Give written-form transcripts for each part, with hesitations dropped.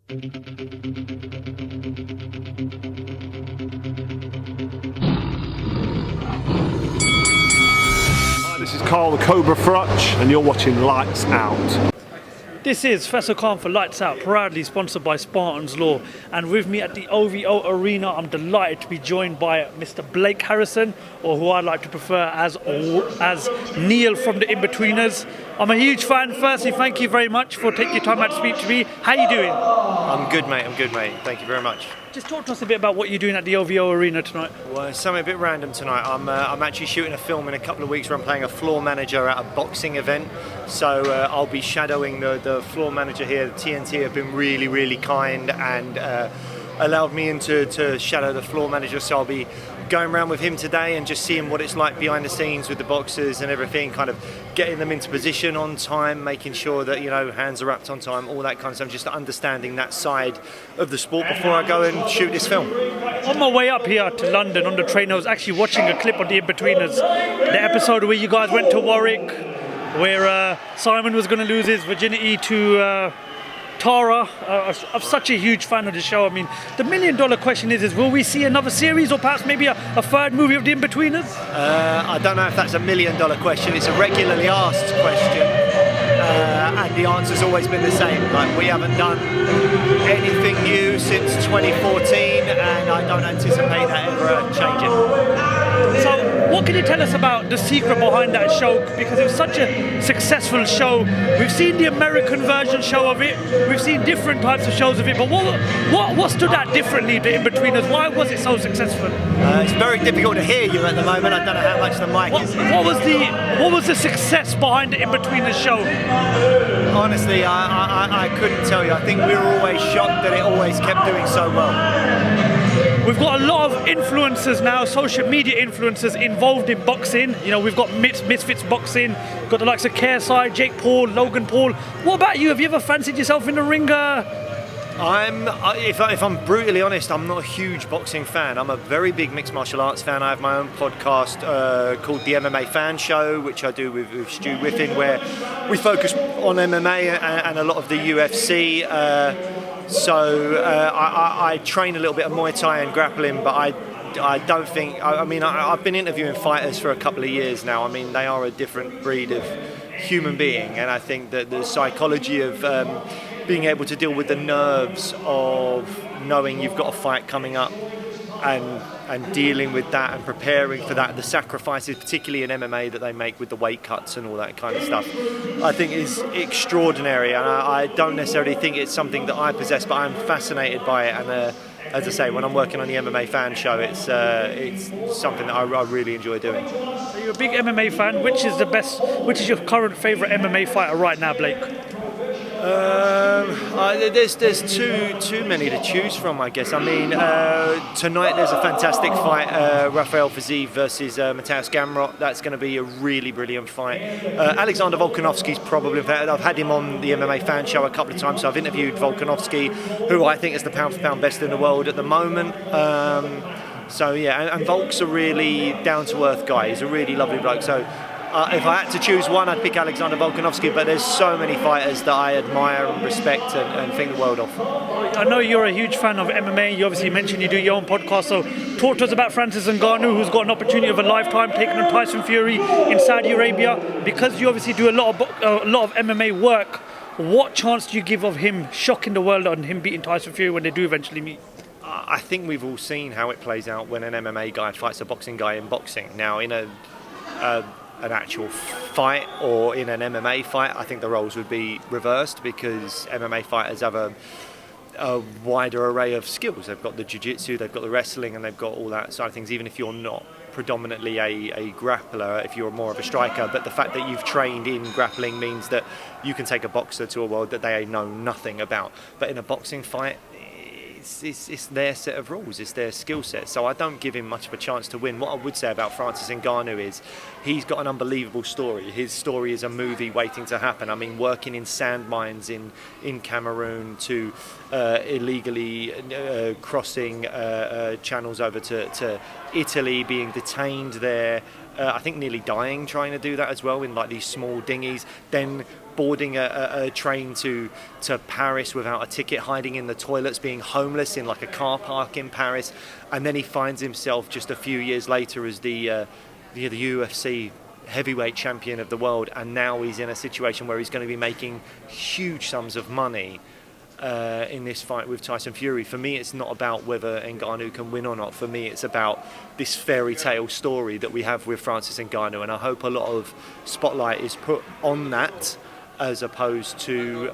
This is Carl the Cobra Frutch, and you're watching Lights Out. This is Faisal Khan for Lights Out, proudly sponsored by Spartans Law. And with me at the OVO Arena, I'm delighted to be joined by Mr. Blake Harrison, or who I'd like to prefer as Neil from the Inbetweeners. I'm a huge fan. Firstly, thank you very much for taking your time out to speak to me. How you doing? I'm good, mate. Thank you very much. Just talk to us a bit about what you're doing at the OVO Arena tonight. Well, it's something a bit random tonight. I'm actually shooting a film in a couple of weeks where I'm playing a floor manager at a boxing event. So I'll be shadowing the floor manager here. The TNT have been really, really kind and allowed me in to shadow the floor manager. So I'll be going around with him today and just seeing what it's like behind the scenes with the boxers and everything, kind of getting them into position on time, making sure that, you know, hands are wrapped on time, all that kind of stuff, just understanding that side of the sport before I go and shoot this film. On my way up here to London on the train, I was actually watching a clip of the Inbetweeners, the episode where you guys went to Warwick, where Simon was going to lose his virginity to Tara. I'm such a huge fan of the show. I mean, the $1 million question is will we see another series or perhaps maybe a third movie of the Inbetweeners? I don't know if that's $1 million question. It's a regularly asked question, and the answer's always been the same. Like, we haven't done anything new since 2014, and I don't anticipate that ever changing. So what can you tell us about the secret behind that show? Because it was such a successful show. We've seen the American version show of it. We've seen different types of shows of it. But what stood out differently, the Inbetweeners? Why was it so successful? It's very difficult to hear you at the moment. I don't know how much the mic is. What was the success behind the Inbetweeners show? Honestly, I couldn't tell you. I think we were always shocked that it always kept doing so well. We've got a lot of influencers now, social media influencers involved in boxing. You know, we've got Misfits Boxing, got the likes of KSI, Jake Paul, Logan Paul. What about you? Have you ever fancied yourself in the ring? If I'm brutally honest, I'm not a huge boxing fan. I'm a very big mixed martial arts fan. I have my own podcast called the MMA Fan Show, which I do with Stu Whiffin, where we focus on MMA and a lot of the UFC. So I train a little bit of Muay Thai and grappling, but I don't think... I've been interviewing fighters for a couple of years now. I mean, they are a different breed of human being, and I think that the psychology of being able to deal with the nerves of knowing you've got a fight coming up and dealing with that and preparing for that, the sacrifices, particularly in MMA, that they make with the weight cuts and all that kind of stuff, I think is extraordinary. And I don't necessarily think it's something that I possess, but I'm fascinated by it. And as I say, when I'm working on the MMA Fan Show, it's something that I really enjoy doing. So you're a big MMA fan. Which is your current favourite MMA fighter right now, Blake? There's too many to choose from, I guess. I mean, tonight there's a fantastic fight, Rafael Fiziev versus Mateusz Gamrot. That's going to be a really brilliant fight. Alexander Volkanovski's probably... I've had him on the MMA Fan Show a couple of times, so I've interviewed Volkanovski, who I think is the pound-for-pound best in the world at the moment. So yeah, and Volk's a really down-to-earth guy. He's a really lovely bloke. So if I had to choose one, I'd pick Alexander Volkanovski, but there's so many fighters that I admire and respect and think the world of. I know you're a huge fan of MMA. You obviously mentioned you do your own podcast, so talk to us about Francis Ngannou, who's got an opportunity of a lifetime taking on Tyson Fury in Saudi Arabia. Because you obviously do a lot of MMA work, what chance do you give of him shocking the world and him beating Tyson Fury when they do eventually meet? I think we've all seen how it plays out when an MMA guy fights a boxing guy in boxing. Now, in an actual fight or in an MMA fight, I think the roles would be reversed, because MMA fighters have a wider array of skills. They've got the jiu-jitsu, they've got the wrestling, and they've got all that side of things, even if you're not predominantly a grappler, if you're more of a striker. But the fact that you've trained in grappling means that you can take a boxer to a world that they know nothing about. But in a boxing fight, it's their set of rules, it's their skill set, so I don't give him much of a chance to win. What I would say about Francis Ngannou is he's got an unbelievable story. His story is a movie waiting to happen. I mean, working in sand mines in Cameroon, to illegally crossing channels over to Italy, being detained there, I think nearly dying trying to do that as well, in like these small dinghies, then boarding a train to Paris without a ticket, hiding in the toilets, being homeless in like a car park in Paris, and then he finds himself just a few years later as the UFC heavyweight champion of the world, and now he's in a situation where he's going to be making huge sums of money in this fight with Tyson Fury. For me, it's not about whether Ngannou can win or not. For me, it's about this fairy tale story that we have with Francis Ngannou, and I hope a lot of spotlight is put on that as opposed to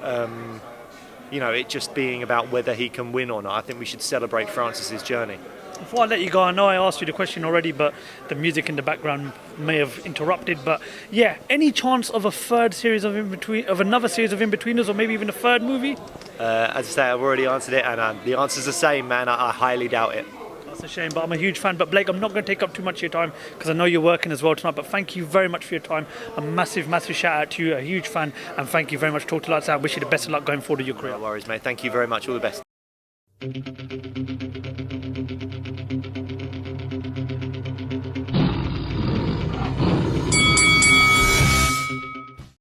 it just being about whether he can win or not. I think we should celebrate Francis's journey. Before I let you go, I know I asked you the question already, but the music in the background may have interrupted. But yeah, any chance of a third series of another series of Inbetweeners, or maybe even a third movie? As I say, I've already answered it, and the answer's the same, man. I highly doubt it. That's a shame, but I'm a huge fan. But Blake, I'm not going to take up too much of your time because I know you're working as well tonight. But thank you very much for your time. A massive, massive shout out to you, a huge fan, and thank you very much. Talk to you like that. I wish you the best of luck going forward in your career. No worries, mate. Thank you very much. All the best.